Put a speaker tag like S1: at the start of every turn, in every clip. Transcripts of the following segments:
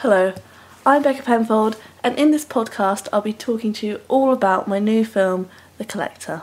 S1: Hello, I'm Becca Penfold, and in this podcast I'll be talking to you all about my new film, The Collector.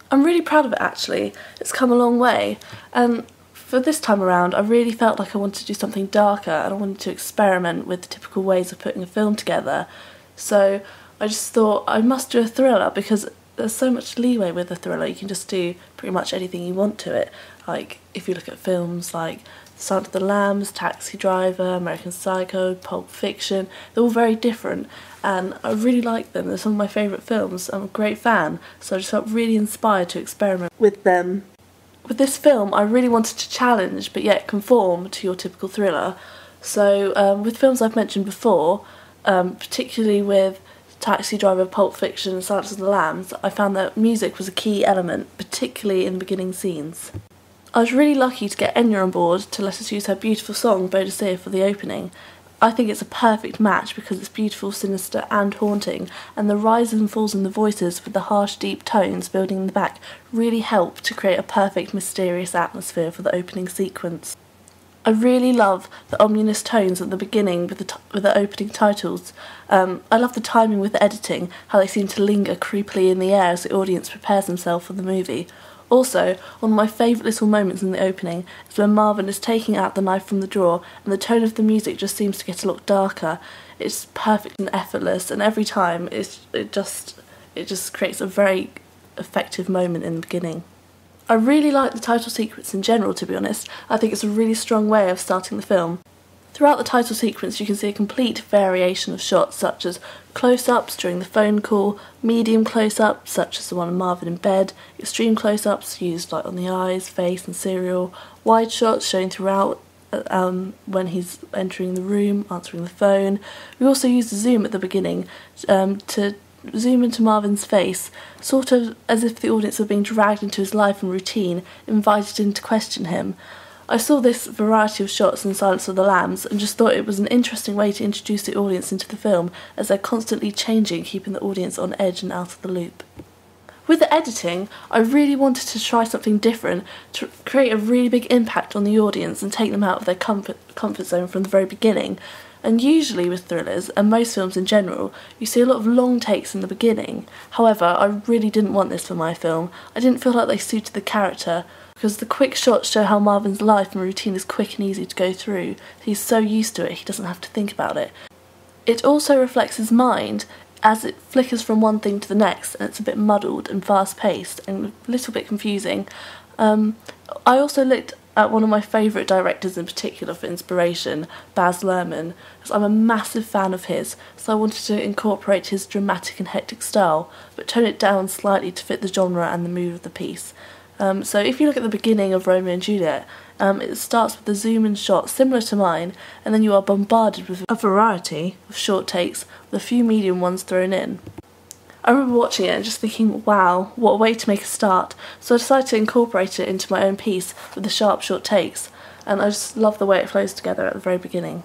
S1: I'm really proud of it actually. It's come a long way, and for this time around I really felt like I wanted to do something darker and I wanted to experiment with the typical ways of putting a film together. So I just thought I must do a thriller because there's so much leeway with a thriller. You can just do pretty much anything you want to it. Like if you look at films like Silence of the Lambs, Taxi Driver, American Psycho, Pulp Fiction, they're all very different and I really like them. They're some of my favourite films. I'm a great fan, so I just felt really inspired to experiment with them. With this film I really wanted to challenge but yet conform to your typical thriller. So with films I've mentioned before, particularly with Taxi Driver, Pulp Fiction and Silence of the Lambs, I found that music was a key element, particularly in the beginning scenes. I was really lucky to get Enya on board to let us use her beautiful song Boadicea for the opening. I think it's a perfect match because it's beautiful, sinister and haunting, and the rises and falls in the voices with the harsh deep tones building in the back really help to create a perfect mysterious atmosphere for the opening sequence. I really love the ominous tones at the beginning with the opening titles. I love the timing with the editing, how they seem to linger creepily in the air as the audience prepares themselves for the movie. Also, one of my favourite little moments in the opening is when Marvin is taking out the knife from the drawer and the tone of the music just seems to get a lot darker. It's perfect and effortless, and every time it just creates a very effective moment in the beginning. I really like the title sequence in general, to be honest. I think it's a really strong way of starting the film. Throughout the title sequence you can see a complete variation of shots such as close-ups during the phone call, medium close-ups such as the one of Marvin in bed, extreme close-ups used like on the eyes, face and cereal, wide shots showing throughout when he's entering the room, answering the phone. We also use the zoom at the beginning to zoom into Marvin's face, sort of as if the audience were being dragged into his life and routine, invited in to question him. I saw this variety of shots in Silence of the Lambs and just thought it was an interesting way to introduce the audience into the film as they're constantly changing, keeping the audience on edge and out of the loop. With the editing, I really wanted to try something different to create a really big impact on the audience and take them out of their comfort zone from the very beginning. And usually with thrillers, and most films in general, you see a lot of long takes in the beginning. However, I really didn't want this for my film. I didn't feel like they suited the character, because the quick shots show how Marvin's life and routine is quick and easy to go through. He's so used to it, he doesn't have to think about it. It also reflects his mind, as it flickers from one thing to the next, and it's a bit muddled and fast-paced and a little bit confusing. I also looked at one of my favourite directors in particular for inspiration, Baz Luhrmann, because I'm a massive fan of his, so I wanted to incorporate his dramatic and hectic style, but tone it down slightly to fit the genre and the mood of the piece. So if you look at the beginning of Romeo and Juliet, it starts with a zoom-in shot similar to mine, and then you are bombarded with a variety of short takes with a few medium ones thrown in. I remember watching it and just thinking, wow, what a way to make a start, so I decided to incorporate it into my own piece with the sharp short takes, and I just love the way it flows together at the very beginning.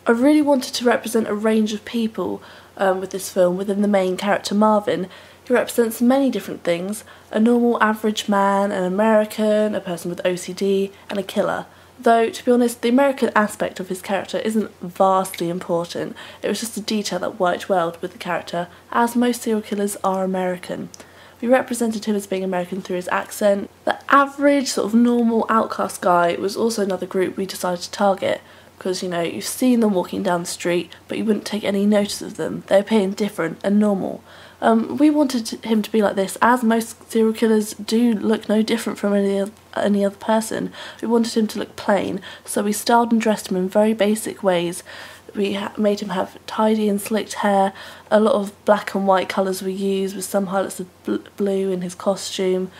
S1: I really wanted to represent a range of people with this film within the main character Marvin. He represents many different things: a normal average man, an American, a person with OCD, and a killer. Though, to be honest, the American aspect of his character isn't vastly important. It was just a detail that worked well with the character, as most serial killers are American. We represented him as being American through his accent. The average, sort of normal outcast guy was also another group we decided to target, because, you know, you've seen them walking down the street, but you wouldn't take any notice of them. They appear indifferent and normal. We wanted him to be like this, as most serial killers do look no different from any other person. We wanted him to look plain, so we styled and dressed him in very basic ways. We made him have tidy and slicked hair, a lot of black and white colours we used, with some highlights of blue in his costume,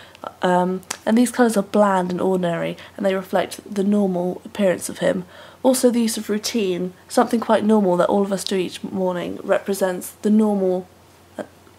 S1: and these colours are bland and ordinary, and they reflect the normal appearance of him. Also, the use of routine, something quite normal that all of us do each morning, represents the normal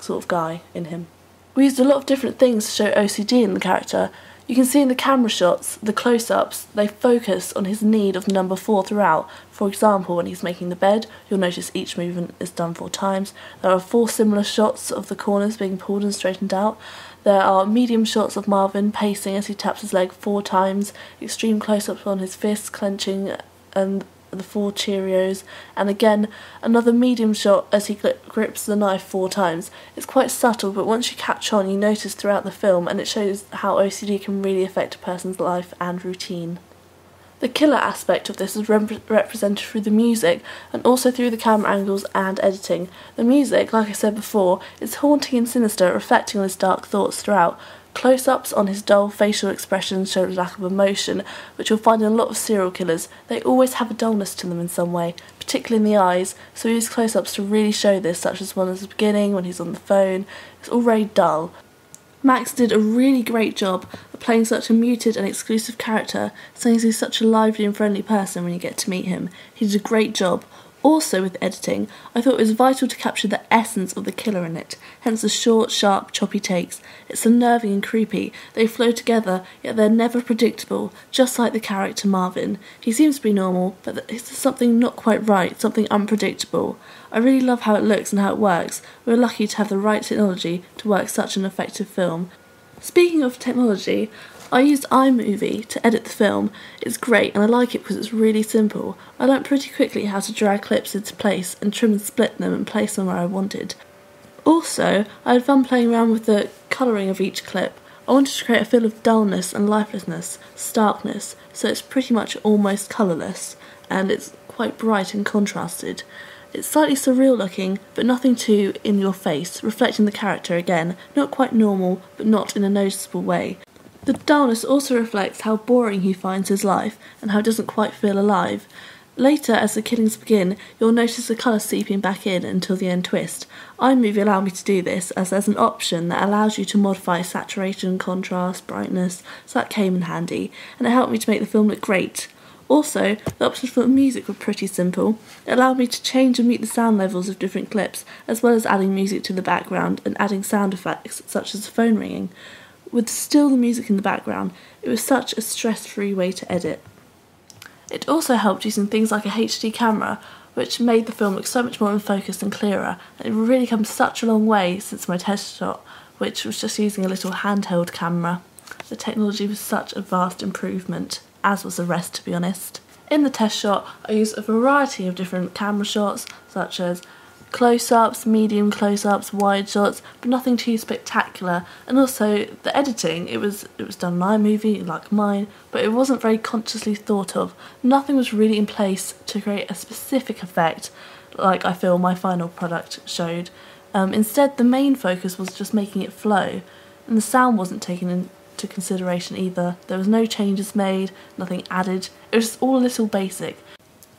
S1: sort of guy in him. We used a lot of different things to show OCD in the character. You can see in the camera shots, the close-ups, they focus on his need of number 4 throughout. For example, when he's making the bed, you'll notice each movement is done 4 times. There are 4 similar shots of the corners being pulled and straightened out. There are medium shots of Marvin pacing as he taps his leg 4 times, extreme close-ups on his fists clenching, and the 4 Cheerios, and again another medium shot as he grips the knife 4 times. It's quite subtle, but once you catch on you notice throughout the film, and it shows how OCD can really affect a person's life and routine. The killer aspect of this is represented through the music and also through the camera angles and editing. The music, like I said before, is haunting and sinister, reflecting on his dark thoughts throughout. Close-ups on his dull facial expressions show a lack of emotion, which you'll find in a lot of serial killers. They always have a dullness to them in some way, particularly in the eyes, so we use close-ups to really show this, such as one at the beginning when he's on the phone. It's all very dull. Max did a really great job of playing such a muted and exclusive character, saying he's such a lively and friendly person when you get to meet him. He did a great job. Also with editing, I thought it was vital to capture the essence of the killer in it, hence the short, sharp, choppy takes. It's unnerving and creepy. They flow together, yet they're never predictable, just like the character Marvin. He seems to be normal, but there's something not quite right, something unpredictable. I really love how it looks and how it works. We're lucky to have the right technology to work such an effective film. Speaking of technology, I used iMovie to edit the film. It's great and I like it because it's really simple. I learnt pretty quickly how to drag clips into place and trim and split them and place them where I wanted. Also, I had fun playing around with the colouring of each clip. I wanted to create a feel of dullness and lifelessness, starkness, so it's pretty much almost colourless, and it's quite bright and contrasted. It's slightly surreal looking, but nothing too in your face, reflecting the character again, not quite normal, but not in a noticeable way. The dullness also reflects how boring he finds his life, and how it doesn't quite feel alive. Later, as the killings begin, you'll notice the colour seeping back in until the end twist. iMovie allowed me to do this, as there's an option that allows you to modify saturation, contrast, brightness, so that came in handy, and it helped me to make the film look great. Also, the options for music were pretty simple. It allowed me to change and mute the sound levels of different clips, as well as adding music to the background and adding sound effects, such as the phone ringing. With still the music in the background, it was such a stress-free way to edit. It also helped using things like a HD camera, which made the film look so much more in focus and clearer, and it really come such a long way since my test shot, which was just using a little handheld camera. The technology was such a vast improvement, as was the rest, to be honest. In the test shot, I used a variety of different camera shots, such as close-ups, medium close-ups, wide shots, but nothing too spectacular. And also the editing, it was done on iMovie, like mine, but it wasn't very consciously thought of. Nothing was really in place to create a specific effect, like I feel my final product showed. Instead, the main focus was just making it flow, and the sound wasn't taken into consideration either. There was no changes made, nothing added. It was just all a little basic.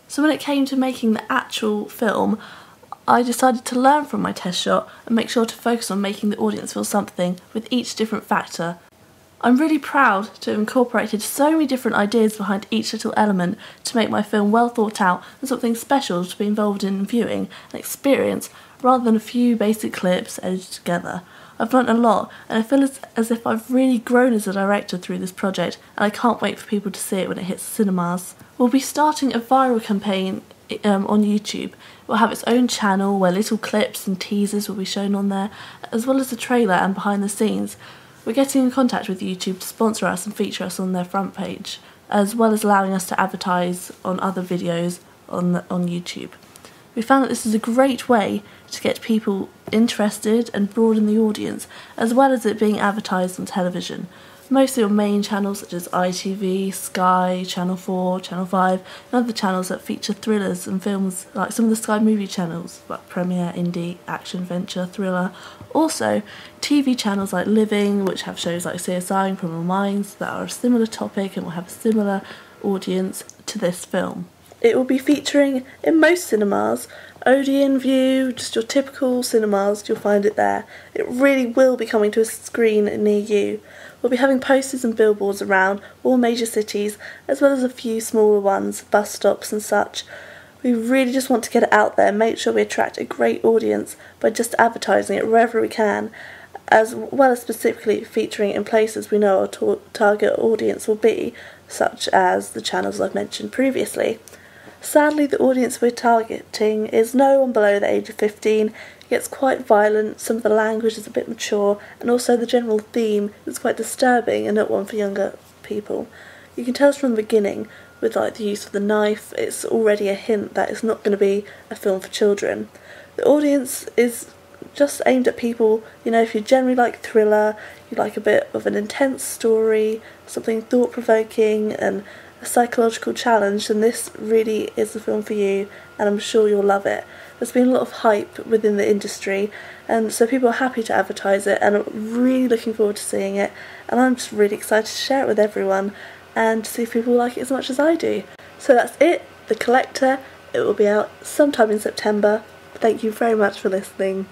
S1: So when it came to making the actual film, I decided to learn from my test shot and make sure to focus on making the audience feel something with each different factor. I'm really proud to have incorporated so many different ideas behind each little element to make my film well thought out and something special to be involved in viewing and experience, rather than a few basic clips edited together. I've learnt a lot, and I feel as if I've really grown as a director through this project, and I can't wait for people to see it when it hits cinemas. We'll be starting a viral campaign on YouTube. It will have its own channel where little clips and teasers will be shown on there, as well as the trailer and behind the scenes. We're getting in contact with YouTube to sponsor us and feature us on their front page, as well as allowing us to advertise on other videos on YouTube. We found that this is a great way to get people interested and broaden the audience, as well as it being advertised on television. Mostly on main channels such as ITV, Sky, Channel 4, Channel 5, and other channels that feature thrillers and films like some of the Sky movie channels, like Premiere, Indie, Action, Adventure, Thriller. Also, TV channels like Living, which have shows like CSI and Criminal Minds that are a similar topic and will have a similar audience to this film. It will be featuring in most cinemas, Odeon, View, just your typical cinemas, you'll find it there. It really will be coming to a screen near you. We'll be having posters and billboards around all major cities, as well as a few smaller ones, bus stops and such. We really just want to get it out there and make sure we attract a great audience by just advertising it wherever we can, as well as specifically featuring it in places we know our target audience will be, such as the channels I've mentioned previously. Sadly, the audience we're targeting is no one below the age of 15. It gets quite violent, some of the language is a bit mature, and also the general theme is quite disturbing and not one for younger people. You can tell us from the beginning, with like the use of the knife, it's already a hint that it's not going to be a film for children. The audience is just aimed at people, you know, if you generally like thriller, you like a bit of an intense story, something thought-provoking and a psychological challenge, then this really is the film for you, and I'm sure you'll love it. There's been a lot of hype within the industry, and so people are happy to advertise it, and I'm really looking forward to seeing it, and I'm just really excited to share it with everyone and to see if people like it as much as I do. So that's it, The Collector. It will be out sometime in September. Thank you very much for listening.